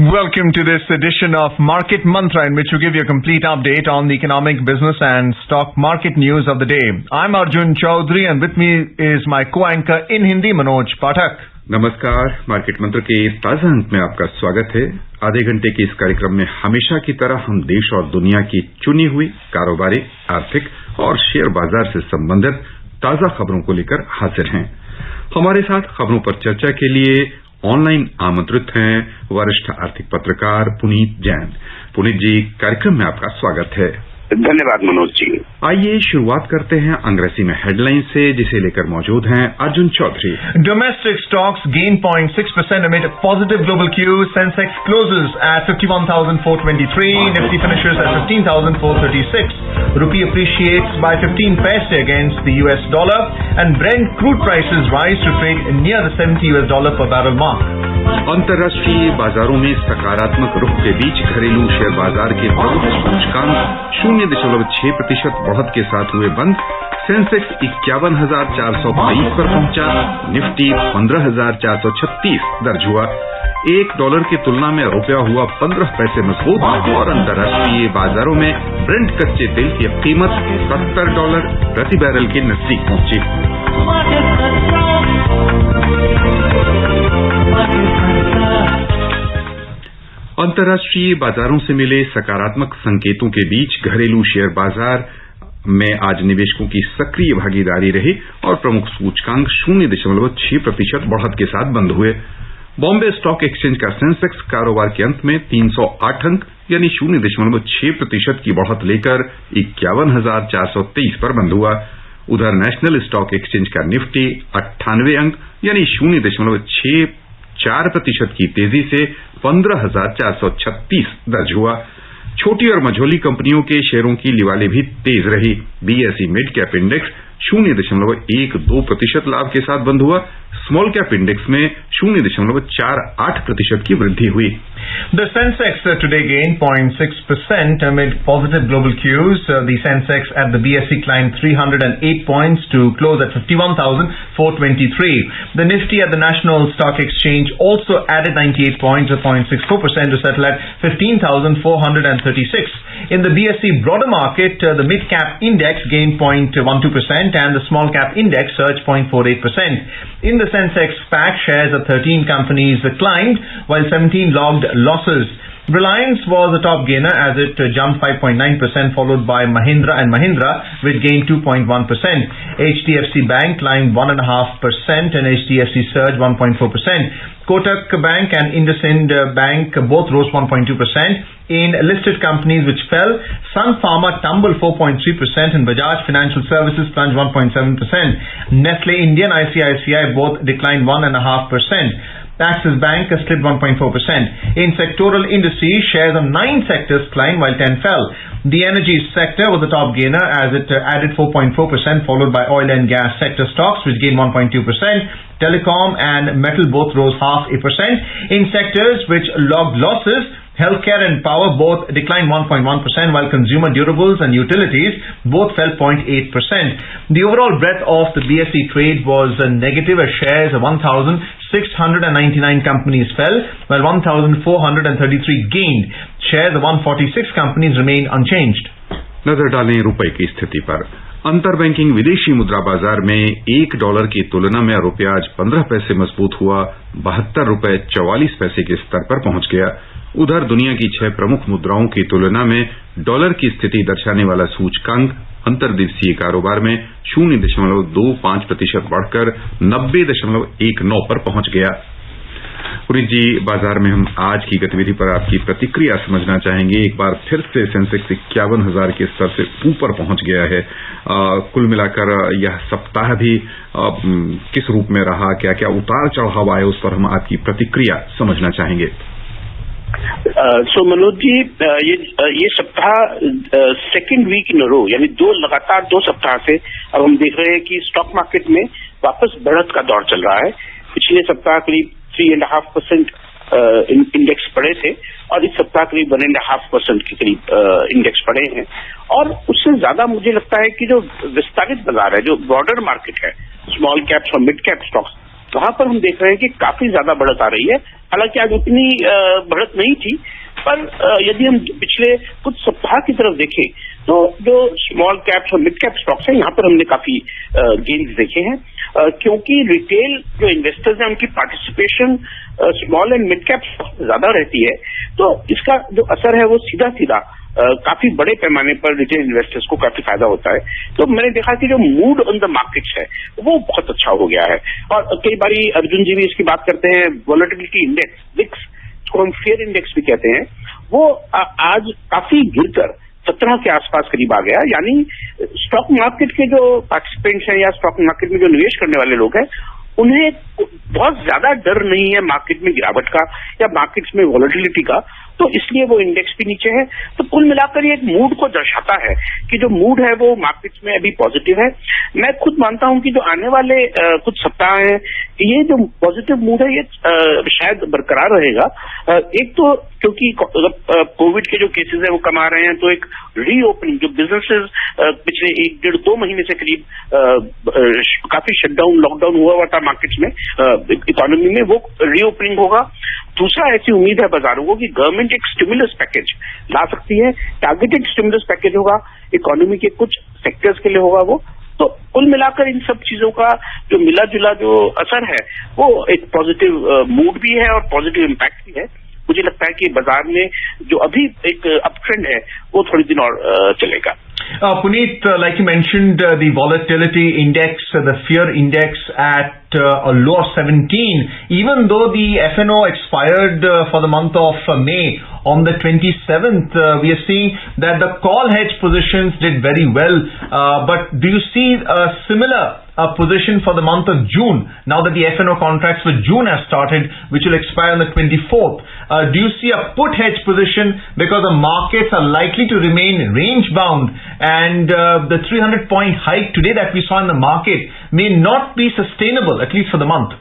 Welcome to this edition of Market Mantra, in which we give you a complete update on the economic, business and stock market news of the day. I'm Arjun Chaudhary and with me is my co-anchor in Hindi, Manoj Pathak. नमस्कार। Market मंत्र के इस ताजा अंक में आपका स्वागत है। आधे घंटे के इस कार्यक्रम में हमेशा की तरह हम देश और दुनिया की चुनी हुई कारोबारी, आर्थिक और शेयर बाजार से संबंधित ताजा खबरों को लेकर हाजिर हैं। हमारे साथ खबरों पर चर्चा के लिए ऑनलाइन आमंत्रित हैं वरिष्ठ आर्थिक पत्रकार पुनीत जैन। पुनीत जी, कार्यक्रम में आपका स्वागत है। धन्यवाद मनोज जी। आइए शुरुआत करते हैं अंग्रेजी में हेडलाइन से, जिसे लेकर मौजूद हैं Arjun Chaudhary. Domestic stocks gain 0.6% amid positive global cues. Sensex closes at 51,423. Nifty finishes at 15,436. Rupee appreciates by 15 paise against the US dollar, and Brent crude prices rise to trade near the $70 per barrel mark. अंतर्राष्ट्रीय बाजारों में सकारात्मक रुख के बीच घरेलू share बाजार के प्रमुख सूचकांक 0.6% बढ़त के साथ हुए बंद। सेंसेक्स 51,422 पर पहुंचा। निफ्टी 15,436 दर्ज हुआ। $1 की तुलना में रुपया हुआ 15 पैसे मजबूत और अंतर्राष्ट्रीय बाजारों में ब्रेंट कच्चे तेल की कीमत $70 प्रति बैरल के नजदीक पहुंची। अंतर्राष्ट्रीय बाजारों से मिले सकारात्मक संकेतों के बीच घरेलू शेयर बाजार में आज निवेशकों की सक्रिय भागीदारी रही और प्रमुख सूचकांक 0.6% बढ़त के साथ बंद हुए। बॉम्बे स्टॉक एक्सचेंज का सेंसेक्स कारोबार के अंत में 308 अंक यानी 0.6% की बढ़त लेकर 51,423 पर बंद हुआ। उधर नेशनल स्टॉक एक्सचेंज का निफ्टी 98 अंक यानी 0.64% की तेजी से 15,436 दर्ज हुआ। छोटी और मझोली कंपनियों के शेयरों की लिवाली भी तेज रही। बीएसई मिड कैप इंडेक्स 0.12% लाभ के साथ बंद हुआ। स्मॉल कैप इंडेक्स में 0.48% की वृद्धि हुई। The Sensex today gained 0.6% amid positive global cues. The Sensex at the BSE climbed 308 points to close at 51,423. The Nifty at the National Stock Exchange also added 98 points, or 0.64%, to settle at 15,436. In the BSE broader market, the mid cap index gained 0.12% and the small cap index surged 0.48%. In the Sensex pack, shares of 13 companies climbed while 17 logged losses. Reliance was the top gainer as it jumped 5.9%, followed by Mahindra & Mahindra, which gained 2.1%. HDFC Bank climbed 1.5% and HDFC surged 1.4%. Kotak Bank and IndusInd Bank both rose 1.2%. In listed companies which fell, Sun Pharma tumbled 4.3% and Bajaj Financial Services plunged 1.7%. Nestle India and ICICI both declined 1.5%. Axis Bank slipped 1.4%. In sectoral indices, shares of 9 sectors climbed while 10 fell. The energy sector was the top gainer as it added 4.4%, followed by oil and gas sector stocks which gained 1.2%. Telecom and metal both rose 0.5%. In sectors which logged losses, healthcare and power both declined 1.1%, while consumer durables and utilities both fell 0.8%. The overall breadth of the BSE trade was negative as shares of 1,699 companies fell, while 1,433 gained. Shares of 146 companies remained unchanged. नजर डालें रुपए की स्थिति पर। अंतर banking विदेशी मुद्रा बाजार में $1 की तुलना में रुपया आज 15 पैसे मजबूत हुआ, $72.44 के स्तर पर पहुंच गया। उधर दुनिया की 6 प्रमुख मुद्राओं की तुलना में डॉलर की स्थिति दर्शाने वाला सूचकांक अंतर्दिवसीय कारोबार में 0.25% बढ़कर 90.19 पर पहुंच गया। पुनीत जी, बाजार में हम आज की गतिविधि पर आपकी प्रतिक्रिया समझना चाहेंगे। एक बार फिर से सेंसेक्स 51,000 के स्तर से ऊपर पहुंच गया है। कुल मिलाकर यह सप्ताह भी किस रूप में रहा, क्या क्या उतार चढ़ाव आए, उस पर हम आपकी प्रतिक्रिया समझना चाहेंगे। मनोज जी, ये सप्ताह सेकेंड वीक इन रो, यानी लगातार 2 सप्ताह से अब हम देख रहे हैं कि स्टॉक मार्केट में वापस बढ़त का दौर चल रहा है। पिछले सप्ताह करीब 3.5% इंडेक्स बढ़े थे और इस सप्ताह करीब 1.5% के करीब इंडेक्स बढ़े हैं। और उससे ज्यादा मुझे लगता है कि जो विस्तारित बाजार है, जो ब्रॉडर मार्केट है, स्मॉल कैप्स और मिड कैप स्टॉक्स, वहां पर हम देख रहे हैं कि काफी ज्यादा बढ़त आ रही है। हालांकि आज उतनी बढ़त नहीं थी, पर यदि हम पिछले कुछ सप्ताह की तरफ देखें तो जो स्मॉल कैप्स और मिड कैप स्टॉक्स हैं, यहाँ पर हमने काफी गेन्स देखे हैं, क्योंकि रिटेल जो इन्वेस्टर्स हैं उनकी participation small and mid cap stocks में ज्यादा रहती है, तो इसका जो असर है वो सीधा सीधा काफी बड़े पैमाने पर रिटेल इन्वेस्टर्स को काफी फायदा होता है। तो मैंने देखा कि जो मूड ऑन द मार्केट्स है वो बहुत अच्छा हो गया है। और कई बारी अर्जुन जी भी इसकी बात करते हैं, वोलेटिलिटी इंडेक्स विक्स, जिसको हम फेयर इंडेक्स भी कहते हैं, वो आज काफी गिरकर 17 के आसपास करीब आ गया। यानी स्टॉक मार्केट के जो पार्टिसिपेंट्स हैं या स्टॉक मार्केट में जो निवेश करने वाले लोग हैं, उन्हें बहुत ज्यादा डर नहीं है मार्केट में गिरावट का या मार्केट्स में वॉलेटिलिटी का, तो इसलिए वो इंडेक्स भी नीचे है। तो कुल मिलाकर ये एक मूड को दर्शाता है कि जो मूड है वो मार्केट्स में अभी पॉजिटिव है। मैं खुद मानता हूं कि जो आने वाले कुछ सप्ताह हैं, ये जो पॉजिटिव मूड है ये शायद बरकरार रहेगा। एक तो क्योंकि कोविड के जो केसेस है वो कम आ रहे हैं, तो एक रीओपनिंग, जो बिजनेसेस पिछले 1-1.5-2 महीने से करीब काफी शटडाउन लॉकडाउन हुआ था मार्केट्स में, इकोनॉमी में, वो रीओपनिंग होगा। दूसरा, ऐसी उम्मीद है बाजारों को कि गवर्नमेंट एक स्टिमुलस पैकेज ला सकती है, टारगेटेड स्टिमुलस पैकेज होगा, इकोनॉमी के कुछ सेक्टर्स के लिए होगा वो। तो कुल मिलाकर इन सब चीजों का जो मिला जुला जो असर है वो एक पॉजिटिव मूड भी है और पॉजिटिव इम्पैक्ट भी है। मुझे लगता है कि बाजार में जो अभी एक अपट्रेंड है वो थोड़ी दिन और चलेगा। Puneet, like you mentioned, the volatility index, the fear index at a low of 17, even though the FNO expired for the month of May on the 27th, we are seeing that the call hedge positions did very well. But do you see a similar position for the month of June, now that the FNO contracts for June have started, which will expire on the 24th? Do you see a put hedge position because the markets are likely to remain range bound, and the 300-point hike today that we saw in the market may not be sustainable, at least for the month?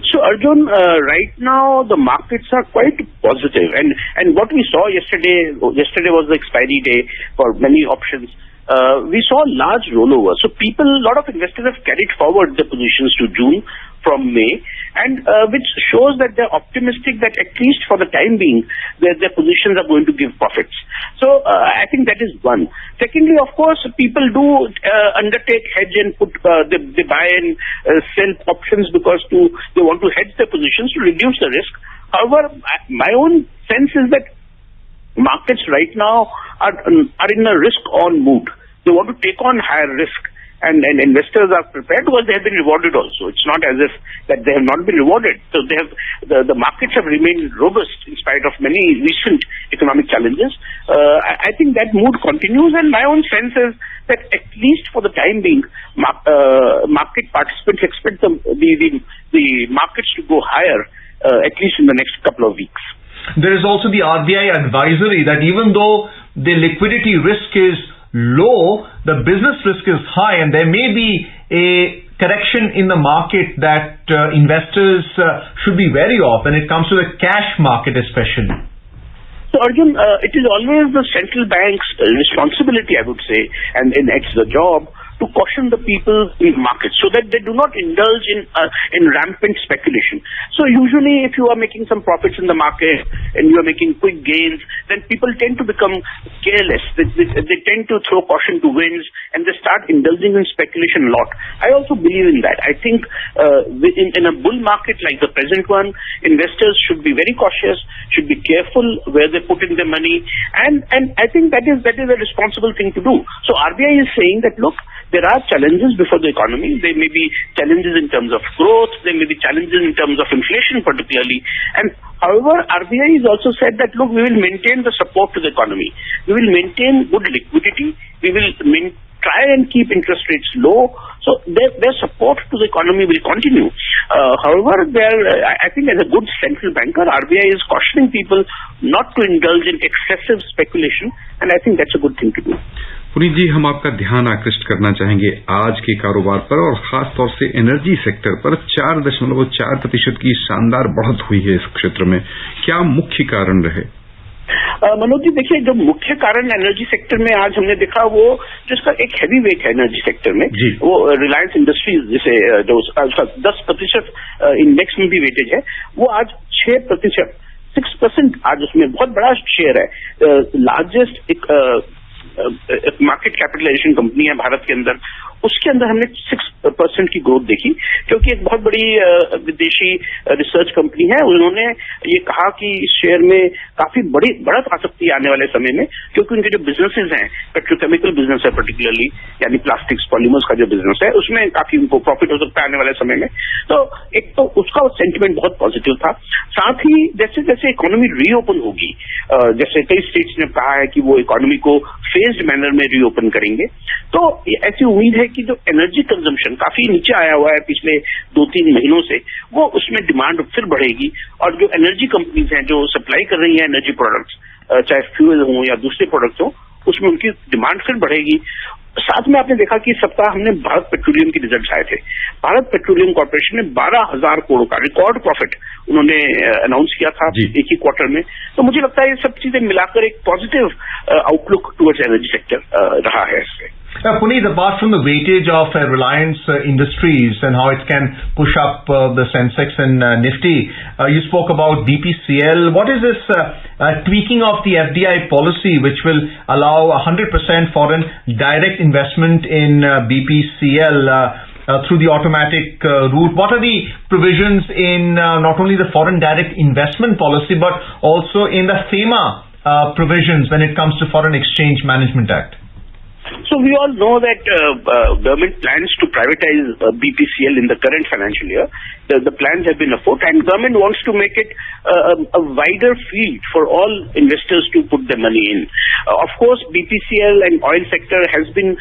So Arjun, right now the markets are quite positive, and what we saw yesterday was the expiry day for many options. We saw large rollover. So a lot of investors have carried forward their positions to June from May, and which shows that they're optimistic that at least for the time being, their positions are going to give profits. So I think that is one. Secondly, of course, people do undertake hedge and put they buy and sell options because they want to hedge their positions to reduce the risk. However, my own sense is that markets right now are in a risk-on mood. They want to take on higher risk, and investors are prepared because they have been rewarded also. It's not as if that they have not been rewarded. So they have the markets have remained robust in spite of many recent economic challenges. I think that mood continues, and my own sense is that at least for the time being, market participants expect the markets to go higher, at least in the next couple of weeks. There is also the RBI advisory that even though the liquidity risk is low, the business risk is high, and there may be a correction in the market that investors should be wary of when it comes to the cash market especially. So Arjun, it is always the central bank's responsibility, I would say, and it's the job to caution the people in the market so that they do not indulge in rampant speculation. So usually if you are making some profits in the market and you are making quick gains, then people tend to become careless. They tend to throw caution to winds, and they start indulging in speculation a lot. I also believe in that. I think in a bull market like the present one, investors should be very cautious, should be careful where they put in their money, and I think that is a responsible thing to do. So RBI is saying that, look, there are challenges before the economy. There may be challenges in terms of growth. There may be challenges in terms of inflation particularly. And however, RBI has also said that, look, we will maintain the support to the economy. We will maintain good liquidity. We will try and keep interest rates low. So their support to the economy will continue. However, I think as a good central banker, RBI is cautioning people not to indulge in excessive speculation. And I think that's a good thing to do. Puneet जी, हम आपका ध्यान आकृष्ट करना चाहेंगे आज के कारोबार पर, और खास तौर से एनर्जी सेक्टर पर 4.4% की शानदार बढ़त हुई है इस क्षेत्र में। क्या मुख्य कारण रहे? मनोज जी, देखिए, जो मुख्य कारण एनर्जी सेक्टर में आज हमने देखा, वो जिसका एक हैवी वेट है एनर्जी सेक्टर में, वो रिलायंस इंडस्ट्रीज, जिसे जो 10% इंडेक्स में भी वेटेज है, वो आज 6% आज उसमें बहुत बड़ा शेयर है। लार्जेस्ट एक मार्केट कैपिटलाइजेशन कंपनी है भारत के अंदर, उसके अंदर हमने 6% की ग्रोथ देखी, क्योंकि एक बहुत बड़ी विदेशी रिसर्च कंपनी है, उन्होंने ये कहा कि इस शेयर में काफी बड़ी बढ़त आ सकती है आने वाले समय में, क्योंकि उनके जो बिजनेसेस हैं, पेट्रोकेमिकल बिजनेस है पर्टिकुलरली, यानी प्लास्टिक्स पॉलीमर्स का जो बिजनेस है, उसमें काफी उनको प्रॉफिट हो सकता है आने वाले समय में। तो एक तो उसका सेंटिमेंट बहुत पॉजिटिव था। साथ ही जैसे जैसे इकोनॉमी रीओपन होगी, जैसे कई स्टेट्स ने कहा है कि वो इकोनॉमी को फेज्ड मैनर में रीओपन करेंगे, तो ऐसी उम्मीद है कि जो एनर्जी कंजम्पशन काफी नीचे आया हुआ है पिछले 2-3 महीनों से, वो उसमें डिमांड फिर बढ़ेगी, और जो एनर्जी कंपनीज हैं जो सप्लाई कर रही हैं एनर्जी प्रोडक्ट्स, चाहे फ्यूल हो या दूसरे प्रोडक्ट्स हो, उसमें उनकी डिमांड फिर बढ़ेगी। साथ में आपने देखा कि इस सप्ताह हमने भारत पेट्रोलियम के रिजल्ट आए थे। भारत पेट्रोलियम कॉर्पोरेशन ने 12,000 करोड़ का रिकॉर्ड प्रॉफिट उन्होंने अनाउंस किया था एक ही क्वार्टर में। तो मुझे लगता है ये सब चीजें मिलाकर एक positive outlook towards energy sector रहा है इससे। Puneet, apart from the weightage of Reliance Industries and how it can push up the Sensex and Nifty, you spoke about BPCL. What is this tweaking of the FDI policy which will allow 100% foreign direct investment in BPCL through the automatic route? What are the provisions in not only the foreign direct investment policy but also in the FEMA provisions when it comes to Foreign Exchange Management Act? So we all know that government plans to privatize BPCL in the current financial year. The plans have been afoot, and government wants to make it a wider field for all investors to put their money in. Of course, BPCL and oil sector has been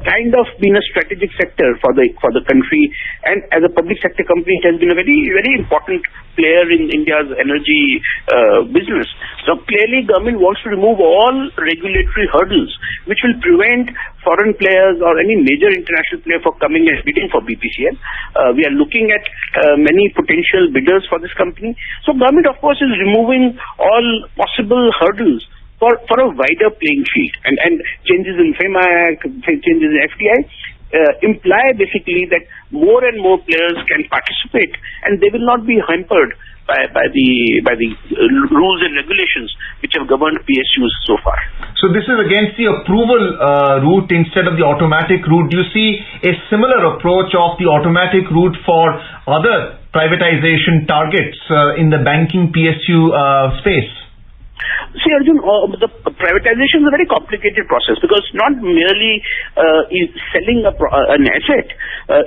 kind of been a strategic sector for the country, and as a public sector company, it has been a very, very important player in India's energy business. So clearly, government wants to remove all regulatory hurdles which will prevent foreign players or any major international player for coming and bidding for BPCL. We are looking at many potential bidders for this company. So government, of course, is removing all possible hurdles for a wider playing field. And changes in FEMA Act, changes in FDI imply basically that more and more players can participate, and they will not be hampered by the rules and regulations which have governed PSUs so far. So this is against the approval route instead of the automatic route. Do you see a similar approach of the automatic route for other privatization targets in the banking PSU space? See, Arjun, the privatization is a very complicated process because not merely is selling an asset,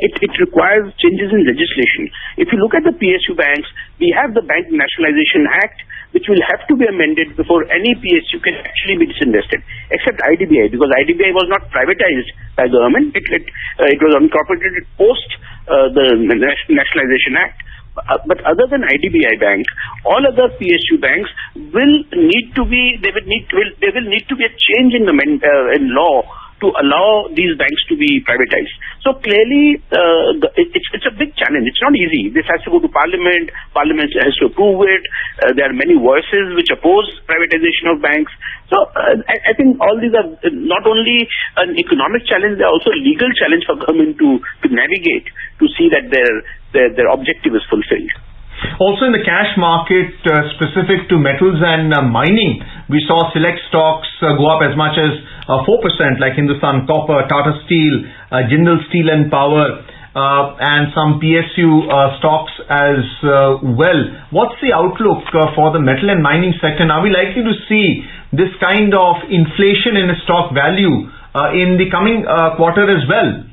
it requires changes in legislation. If you look at the PSU banks, we have the Bank Nationalization Act, which will have to be amended before any PSU can actually be disinvested, except IDBI, because IDBI was not privatized by government. It was incorporated post the Nationalization Act. But other than IDBI Bank, all other PSU banks will need to be a change in the in law to allow these banks to be privatized. So clearly, it's a big challenge. It's not easy. This has to go to Parliament. Parliament has to approve it. There are many voices which oppose privatization of banks. So I think all these are not only an economic challenge, they are also a legal challenge for government to navigate, to see that their objective is fulfilled. Also in the cash market, specific to metals and mining, we saw select stocks go up as much as 4%, like Hindustan Copper, Tata Steel, Jindal Steel and Power, and some PSU stocks as well. What's the outlook for the metal and mining sector? And are we likely to see this kind of inflation in the stock value in the coming quarter as well?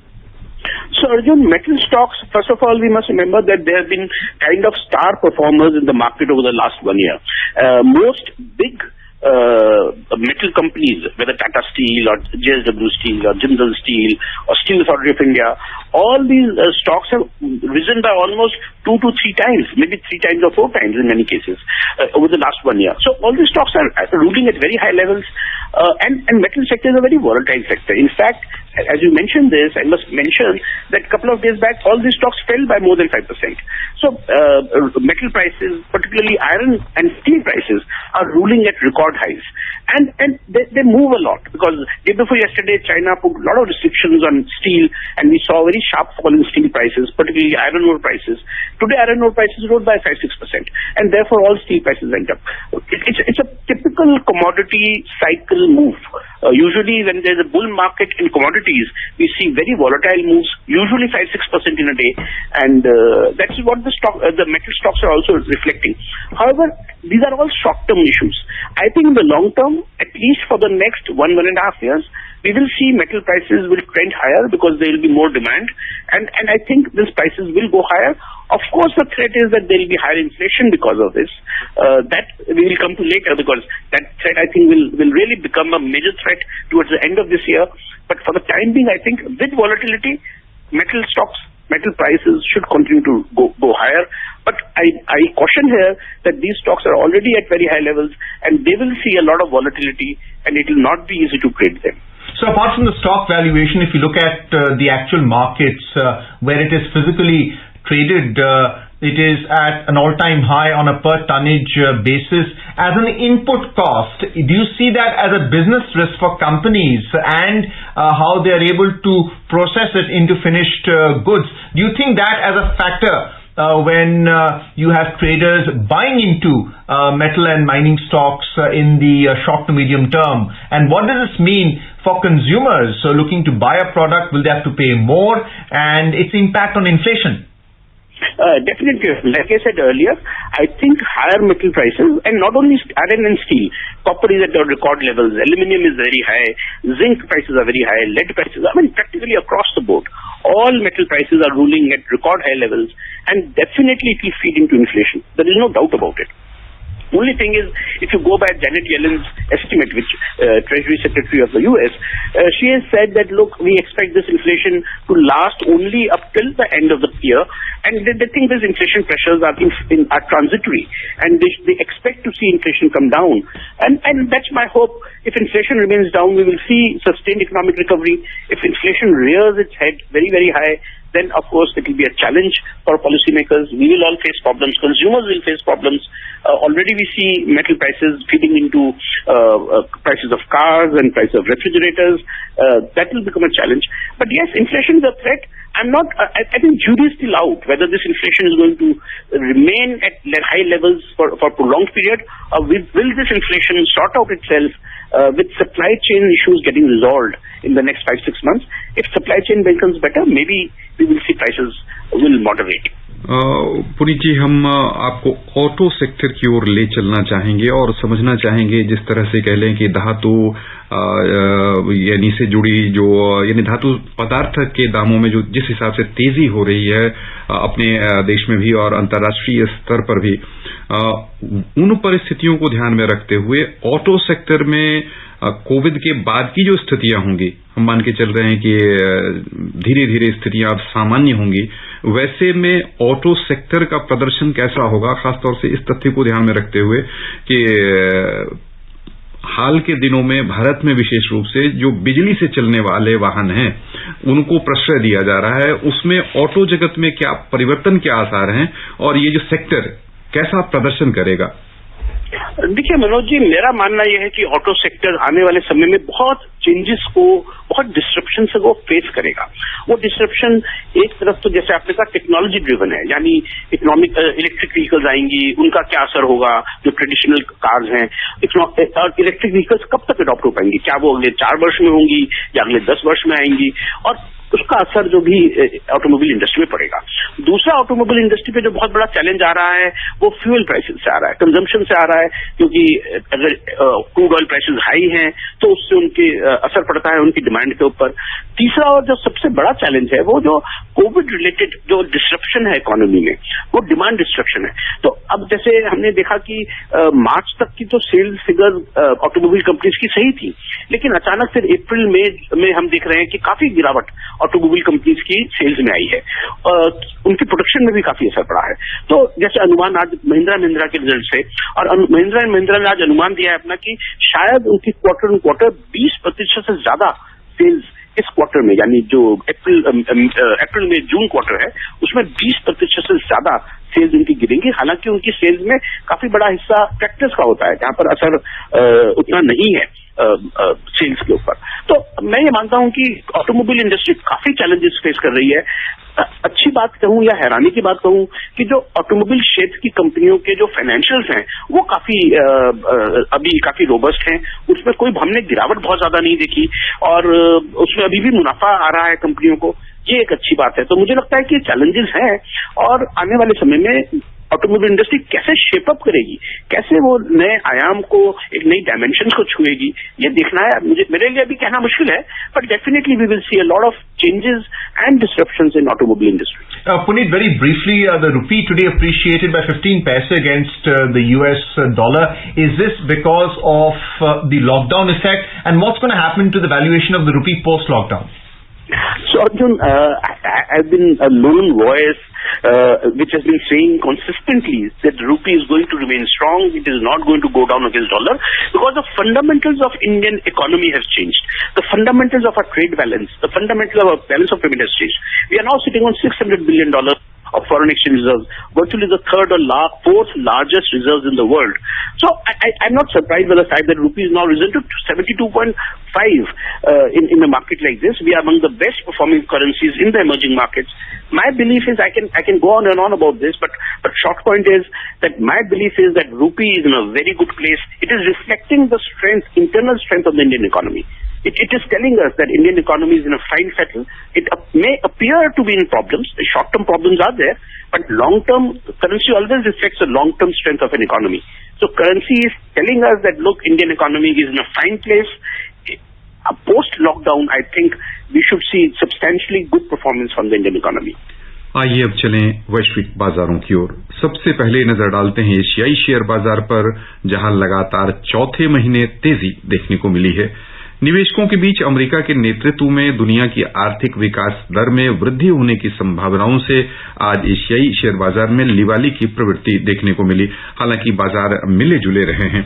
So Arjun, metal stocks, first of all, we must remember that they have been kind of star performers in the market over the last 1 year. Most big metal companies, whether Tata Steel or JSW Steel or Jindal Steel or Steel Authority of India, all these stocks have risen by almost 2 to 3 times, maybe 3 times or 4 times in many cases over the last 1 year. So all these stocks are ruling at very high levels, and metal sector is a very volatile sector. In fact, as you mentioned this, I must mention that a couple of days back, all these stocks fell by more than 5%. So metal prices, particularly iron and steel prices, are ruling at record highs. And they move a lot, because day before yesterday, China put a lot of restrictions on steel, and we saw a very sharp fall in steel prices, particularly iron ore prices. Today, iron ore prices rose by 5-6%, and therefore all steel prices went up. It's a typical commodity cycle move. Usually, when there's a bull market in commodities, we see very volatile moves, usually 5-6% in a day, and that's what the metal stocks are also reflecting. However, these are all short-term issues. I think in the long term, at least for the next 1.5 years, we will see metal prices will trend higher because there will be more demand, and I think these prices will go higher. Of course, the threat is that there will be higher inflation because of this. That we will come to later, because that threat, I think, will really become a major threat towards the end of this year. But for the time being, I think with volatility, metal stocks, metal prices should continue to go higher. But I caution here that these stocks are already at very high levels, and they will see a lot of volatility, and it will not be easy to trade them. So apart from the stock valuation, if you look at the actual markets where it is physically traded, it is at an all-time high on a per tonnage basis. As an input cost, do you see that as a business risk for companies, and how they are able to process it into finished goods? Do you think that as a factor when you have traders buying into metal and mining stocks in the short to medium term? And what does this mean for consumers looking to buy a product? Will they have to pay more, and its impact on inflation? Definitely. Like I said earlier, I think higher metal prices, and not only iron and steel, copper is at record levels, aluminum is very high, zinc prices are very high, lead prices, practically across the board, all metal prices are ruling at record high levels, and definitely it will feed into inflation. There is no doubt about it. Only thing is, if you go by Janet Yellen's estimate, which Treasury Secretary of the US, she has said that, look, we expect this inflation to last only up till the end of the year, and they think these inflation pressures are transitory, and they expect to see inflation come down, and that's my hope. If inflation remains down, we will see sustained economic recovery. If inflation rears its head very, very high, then of course it will be a challenge for policymakers. We will all face problems. Consumers will face problems. Already we see metal prices feeding into prices of cars and prices of refrigerators. That will become a challenge. But yes, inflation is a threat. I think jury is still out whether this inflation is going to remain at high levels for a prolonged period, or will this inflation sort out itself with supply chain issues getting resolved in the next 5-6 months. If supply chain becomes better, maybe we will see prices will moderate. Puneet जी, हम आपको auto sector की ओर ले चलना चाहेंगे और समझना चाहेंगे, जिस तरह से कह लें कि धातु यानी से जुड़ी जो यानी धातु पदार्थ के दामों में जो जिस हिसाब से तेजी हो रही है अपने देश में भी और अंतर्राष्ट्रीय स्तर पर भी, उन परिस्थितियों को ध्यान में रखते हुए ऑटो सेक्टर में कोविड के बाद की जो स्थितियां होंगी, हम मान के चल रहे हैं कि धीरे धीरे स्थितियां अब सामान्य होंगी, वैसे में ऑटो सेक्टर का प्रदर्शन कैसा होगा, खासतौर से इस तथ्य को ध्यान में रखते हुए कि हाल के दिनों में भारत में विशेष रूप से जो बिजली से चलने वाले वाहन हैं उनको प्रश्रय दिया जा रहा है, उसमें ऑटो जगत में क्या परिवर्तन के आसार हैं और ये जो सेक्टर कैसा प्रदर्शन करेगा? देखिए मनोज जी, मेरा मानना यह है कि ऑटो सेक्टर आने वाले समय में बहुत चेंजेस को, बहुत डिस्ट्रप्शन से वो फेस करेगा. वो डिस्ट्रप्शन एक तरफ तो जैसे आपने कहा टेक्नोलॉजी ड्रिवन है, यानी इलेक्ट्रिक व्हीकल्स आएंगी, उनका क्या असर होगा, जो ट्रेडिशनल कार्स हैं, और इलेक्ट्रिक व्हीकल्स कब तक अडॉप्ट हो पाएंगी, क्या वो अगले 4 वर्ष में होंगी या अगले 10 वर्ष में आएंगी, और उसका असर जो भी ऑटोमोबाइल इंडस्ट्री में पड़ेगा। दूसरा, ऑटोमोबाइल इंडस्ट्री पे जो बहुत बड़ा चैलेंज आ रहा है वो फ्यूल प्राइसेस से आ रहा है, कंजम्पशन से आ रहा है, क्योंकि अगर क्रूड ऑयल प्राइसेस हाई हैं तो उससे उनके असर पड़ता है उनकी डिमांड के ऊपर। तीसरा और जो सबसे बड़ा चैलेंज है वो जो कोविड रिलेटेड जो डिस्ट्रप्शन है इकोनॉमी में, वो डिमांड डिस्ट्रप्शन है। तो अब जैसे हमने देखा कि मार्च तक की तो सेल्स फिगर ऑटोमोबाइल कंपनीज की सही थी, लेकिन अचानक फिर अप्रैल में हम देख रहे हैं कि काफी गिरावट ऑटोमोबाइल कंपनीज की सेल्स में आई है, उनकी प्रोडक्शन में भी काफी असर पड़ा है। तो जैसे अनुमान आज महिंद्रा के रिजल्ट से, और महिंद्रा ने आज अनुमान दिया है अपना कि शायद उनकी क्वार्टर ऑन क्वार्टर 20% से ज्यादा सेल्स इस क्वार्टर में, यानी जो अप्रैल में जून क्वार्टर है उसमें 20% से ज्यादा सेल्स उनकी गिरेंगी। हालांकि उनकी सेल्स में काफी बड़ा हिस्सा ट्रैक्टर्स का होता है जहां पर असर उतना नहीं है सेल्स के ऊपर। तो मैं ये मानता हूं कि ऑटोमोबाइल इंडस्ट्री काफी चैलेंजेस फेस कर रही है। अच्छी बात कहूं या हैरानी की बात कहूं कि जो ऑटोमोबाइल क्षेत्र की कंपनियों के जो फाइनेंशियल्स हैं वो अभी काफी रोबस्ट हैं, उसमें कोई हमने गिरावट बहुत ज्यादा नहीं देखी, और उसमें अभी भी मुनाफा आ रहा है कंपनियों को, ये एक अच्छी बात है। तो मुझे लगता है कि चैलेंजेस हैं, और आने वाले समय में ऑटोमोबाइल इंडस्ट्री कैसे शेपअप करेगी, कैसे वो नए आयाम को, एक नई डायमेंशन को छुएगी, ये देखना है। मेरे लिए अभी कहना मुश्किल है, but definitely we will see a lot of changes and disruptions in automobile industry. Puneet, very briefly, the rupee today appreciated by 15 paise against the US dollar. Is this because of the lockdown effect, and what's going to happen to the valuation of the rupee post-lockdown? So Arjun, I've been a lone voice which has been saying consistently that the rupee is going to remain strong. It is not going to go down against dollar because the fundamentals of Indian economy have changed. The fundamentals of our trade balance, the fundamentals of our balance of payment has changed. We are now sitting on $600 billion of foreign exchange reserves, virtually the third or fourth largest reserves in the world. So I'm not surprised by the fact that rupee is now risen to 72.5 in a market like this. We are among the best performing currencies in the emerging markets. My belief is I can go on and on about this, but short point is that my belief is that rupee is in a very good place. It is reflecting the strength, internal strength of the Indian economy. It is telling us that Indian economy is in a fine fettle. It may appear to be in problems. The short-term problems are there, but long-term, currency always reflects the long-term strength of an economy. So currency is telling us that, look, Indian economy is in a fine place. Post-lockdown, I think we should see substantially good performance from the Indian economy. आइए अब चलें वैश्विक बाजारों की ओर। सबसे पहले नजर डालते हैं एशियाई शेयर बाजार पर, जहां लगातार चौथे महीने तेजी देखने को मिली है। निवेशकों के बीच अमेरिका के नेतृत्व में दुनिया की आर्थिक विकास दर में वृद्धि होने की संभावनाओं से आज एशियाई शेयर बाजार में लिवाली की प्रवृत्ति देखने को मिली। हालांकि बाजार मिले जुले रहे हैं।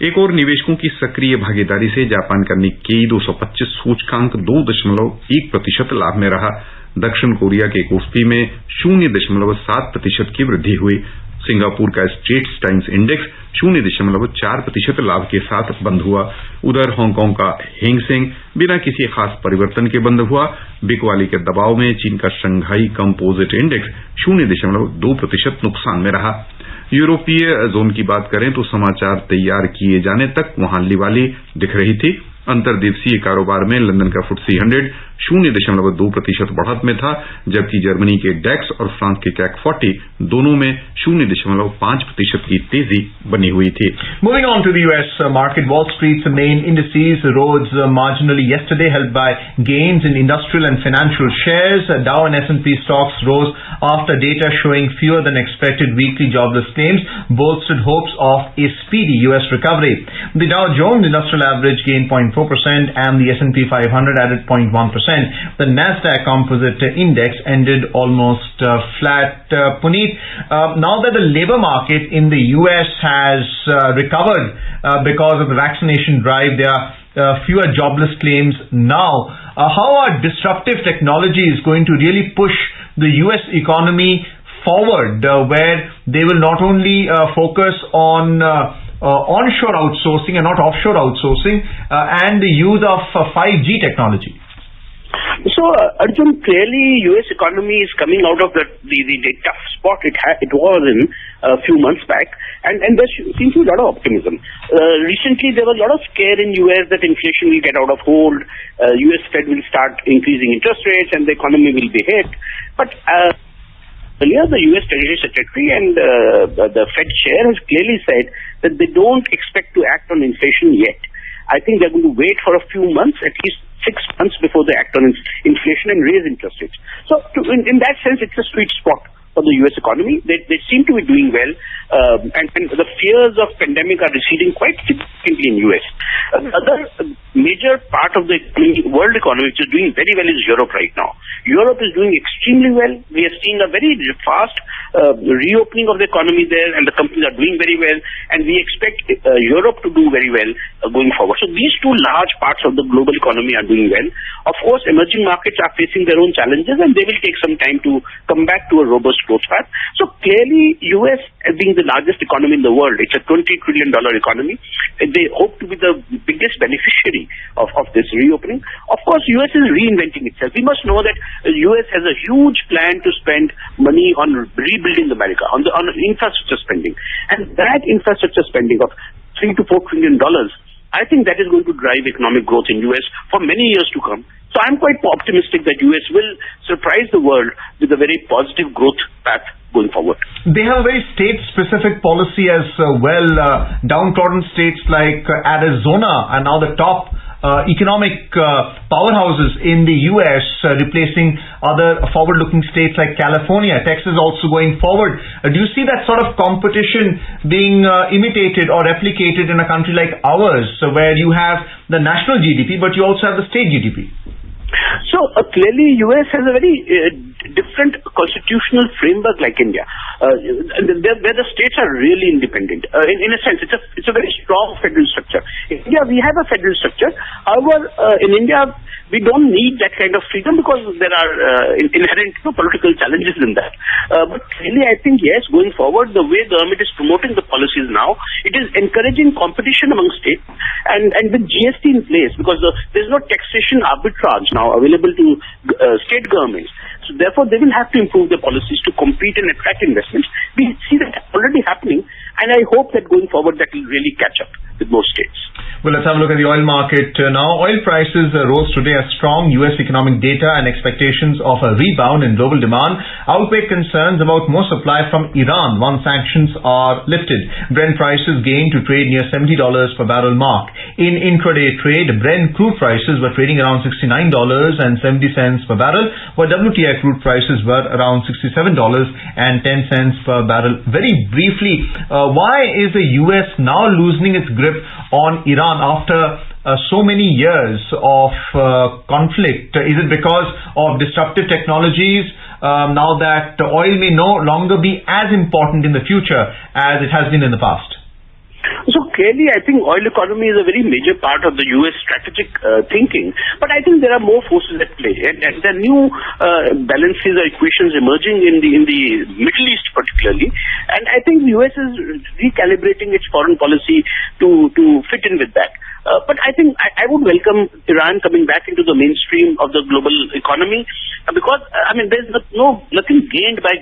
एक और निवेशकों की सक्रिय भागीदारी से जापान का निक्केई 225 सूचकांक 2.1% लाभ में रहा। दक्षिण कोरिया के कोस्पी में 0.7% की वृद्धि हुई। सिंगापुर का स्ट्रेट्स टाइम्स इंडेक्स 0.4% लाभ के साथ बंद हुआ। उधर हांगकांग का हैंग सेंग बिना किसी खास परिवर्तन के बंद हुआ। बिकवाली के दबाव में चीन का शंघाई कंपोजिट इंडेक्स 0.2% नुकसान में रहा। यूरोपीय जोन की बात करें तो समाचार तैयार किए जाने तक वहां लिवाली दिख रही थी। अंतर्दिवसीय कारोबार में लंदन का FTSE 100 0.2% बढ़त में था, जबकि जर्मनी के डैक्स और फ्रांस के CAC 40 दोनों में 0.5% की तेजी बनी हुई थी। Moving on to the US market, Wall Street's main indices rose marginally yesterday, helped by gains in industrial and financial shares. Dow and S&P stocks rose after data showing fewer than expected weekly jobless claims bolstered hopes of a speedy US recovery. The Dow Jones Industrial Average gained 0.4% and the S&P 500 added 0.1%. The Nasdaq Composite Index ended almost flat. Puneet, now that the labor market in the US has recovered because of the vaccination drive, there are fewer jobless claims now. How are disruptive technologies going to really push the US economy forward, where they will not only focus on onshore outsourcing and not offshore outsourcing, and the use of 5G technology? So, Arjun, clearly U.S. economy is coming out of the tough spot it was in a few months back, and there seems to be a lot of optimism. Recently, there was a lot of scare in U.S. that inflation will get out of hold, U.S. Fed will start increasing interest rates, and the economy will be hit. But earlier, the U.S. Treasury Secretary and the Fed chair has clearly said that they don't expect to act on inflation yet. I think they're going to wait for a few months, at least 6 months before they act on inflation and raise interest rates. So in that sense, it's a sweet spot for the U.S. economy. They seem to be doing well, and the fears of pandemic are receding quite significantly in U.S. Another major part of the world economy which is doing very well is Europe right now. Europe is doing extremely well. We are seeing a very fast reopening of the economy there, and the companies are doing very well, and we expect Europe to do very well going forward. So these two large parts of the global economy are doing well. Of course, emerging markets are facing their own challenges, and they will take some time to come back to a robust growth path. So clearly, U.S. as being the largest economy in the world, it's a $20 trillion economy. They hope to be the biggest beneficiary of this reopening. Of course, U.S. is reinventing itself. We must know that U.S. has a huge plan to spend money on rebuilding America, on infrastructure spending. And that infrastructure spending of $3 to $4 trillion, I think that is going to drive economic growth in U.S. for many years to come. So I'm quite optimistic that U.S. will surprise the world with a very positive growth path going forward. They have a very state-specific policy as well. Downtrodden states like Arizona are now the top economic powerhouses in the U.S., replacing other forward-looking states like California. Texas also going forward. Do you see that sort of competition being imitated or replicated in a country like ours, where you have the national GDP, but you also have the state GDP? So clearly, U.S. has a very different constitutional framework like India, where the states are really independent. In a sense, it's a very strong federal structure. In India, we have a federal structure. However, in India, we don't need that kind of freedom because there are inherent political challenges in that. But really, I think, yes, going forward, the way government is promoting the policies now, it is encouraging competition among states, and with GST in place, because there's no taxation arbitrage now available to state governments. So therefore, they will have to improve their policies to compete and attract investments. We see that already happening, and I hope that going forward that will really catch up with most states. Well, let's have a look at the oil market now. Oil prices rose today as strong U.S. economic data and expectations of a rebound in global demand outweigh concerns about more supply from Iran once sanctions are lifted. Brent prices gained to trade near $70 per barrel mark. In intraday trade, Brent crude prices were trading around $69.70 per barrel, while WTI crude prices were around $67.10 per barrel. Very briefly, why is the U.S. now loosening its grip on Iran after so many years of conflict? Is it because of disruptive technologies now that oil may no longer be as important in the future as it has been in the past? So clearly, I think oil economy is a very major part of the U.S. strategic thinking. But I think there are more forces at play, and there are new balances or equations emerging in the Middle East particularly. And I think the U.S. is recalibrating its foreign policy to fit in with that. But I think I would welcome Iran coming back into the mainstream of the global economy, because there's nothing gained by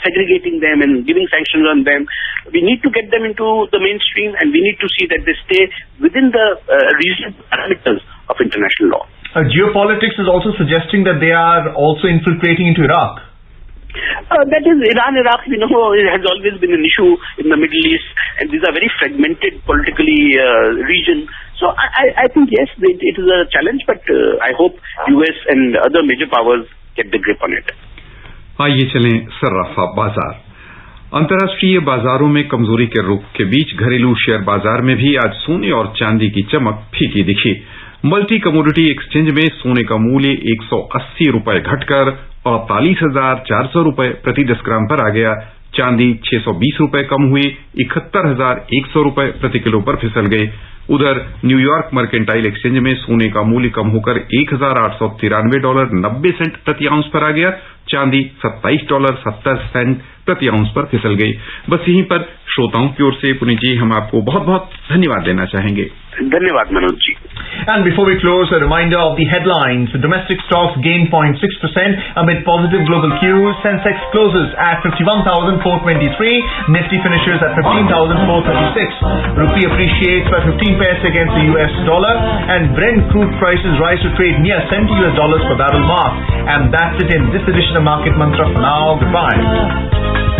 segregating them and giving sanctions on them. We need to get them into the mainstream, and we need to see that they stay within the reasonable parameters of international law. Geopolitics is also suggesting that they are also infiltrating into Iraq. That is, Iran-Iraq, has always been an issue in the Middle East, and these are very fragmented politically region. So I think, yes, it is a challenge, but I hope US and other major powers get the grip on it. आइए चलें सर्राफा बाजार। अंतर्राष्ट्रीय बाजारों में कमजोरी के रुख के बीच घरेलू शेयर बाजार में भी आज सोने और चांदी की चमक फीकी दिखी। मल्टी कमोडिटी एक्सचेंज में सोने का मूल्य 180 रुपए घटकर 48,400 रुपए प्रति 10 ग्राम पर आ गया। चांदी 620 रुपए कम हुए 71,100 रुपए प्रति किलो पर फिसल गए। उधर न्यूयॉर्क मर्केंटाइल एक्सचेंज में सोने का मूल्य कम होकर $1,893.90 प्रति आउंस पर आ गया। चांदी $27.70 प्रति आउंस पर फिसल गई। बस यहीं पर श्रोताओं की ओर से पुनीत जी हम आपको बहुत बहुत धन्यवाद देना चाहेंगे। धन्यवाद Manoj ji. And before we close, a reminder of the headlines. Domestic stocks gain 0.6% amid positive global cues. Sensex closes at 51,423. Nifty finishes at 15,436. Rupee appreciates by 15 paise against the US dollar. And Brent crude prices rise to trade near $70 per barrel mark. And that's it in this edition of Market Mantra for now. Goodbye.